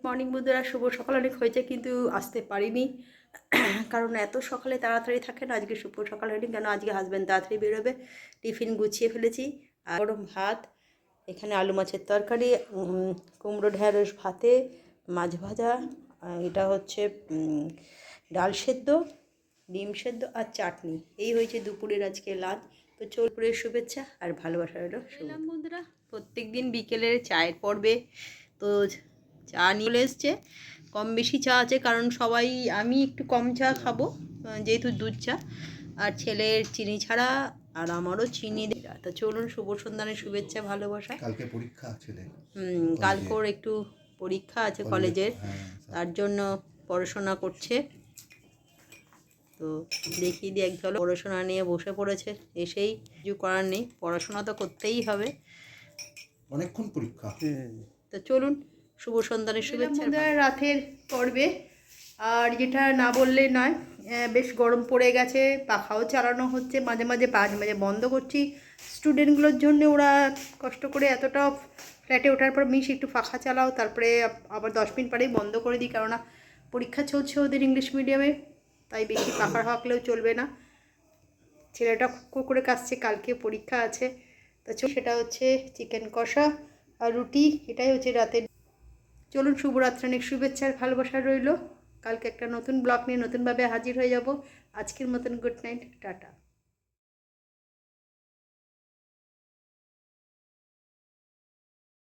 Morning বন্ধুরা, শুভ সকাল। অনেক হয়েছে কিন্তু আসতে পারিনি, কারণ এত সকালে তাড়াতাড়ি থাকে না। আজকে শুভ সকাল হয়নি কেন, আজকে হাজব্যান্ড তাড়াতাড়ি বেরোবে। টিফিন গুছিয়ে ফেলেছি। আর গরম ভাত, এখানে আলু মাছের তরকারি, কুমড়ো ঢ্যাঁড়স ভাতে, মাছ ভাজা, এটা হচ্ছে ডাল সেদ্ধ, ডিম সেদ্ধ আর চাটনি। এই হয়েছে দুপুরের আজকে লাঞ্চ। তো দুপুরের শুভেচ্ছা আর ভালোবাসা রইল বন্ধুরা। প্রত্যেক দিন বিকেলের চায়ের পর্বে তো চা নিয়ে এসছে। কম বেশি চা আছে, কারণ সবাই, আমি একটু কম চা খাবো যেহেতু দুধ চা, আর ছেলের চিনি ছাড়া, আর আমারও চিনি দেওয়া। তো চলুন, শুভ সন্ধানের শুভেচ্ছা ভালোবাসা। কালকে পরীক্ষা ছেলে, কালকের একটু পরীক্ষা আছে কলেজের, তার জন্য পড়াশোনা করছে। তো দেখিয়ে দিয়ে এক ঝলক পড়াশোনা নিয়ে বসে পড়েছে। এসেই কিছু করার নেই, পড়াশোনা তো করতেই হবে, অনেকক্ষণ পরীক্ষা। তো চলুন, শুভ সন্ধানের শুভেচ্ছা রাতের পর্বে। আর যেটা না বললে নয়, বেশ গরম পড়ে গেছে, পাখাও চালানো হচ্ছে, মাঝে মাঝে বন্ধ করছি স্টুডেন্টগুলোর জন্য। ওরা কষ্ট করে এতটা ফ্ল্যাটে ওঠার পর মিস একটু পাখা চালাও, তারপরে আবার 10 মিনিট পরেই বন্ধ করে দিই, কেননা পরীক্ষা চলছে ওদের ইংলিশ মিডিয়ামে, তাই বেশি পাখা হাঁকলেও চলবে না। ছেলেটা খুব করে কাশছে, কালকে পরীক্ষা আছে। তা সেটা হচ্ছে চিকেন কষা আর রুটি, এটাই হচ্ছে রাতের। চলুন, শুভরাত্রি, অনেক শুভেচ্ছার ভালোবাসা রইল। কালকে একটা নতুন ব্লগ নিয়ে নতুনভাবে হাজির হয়ে যাব। আজকের মতন গুড নাইট, টাটা।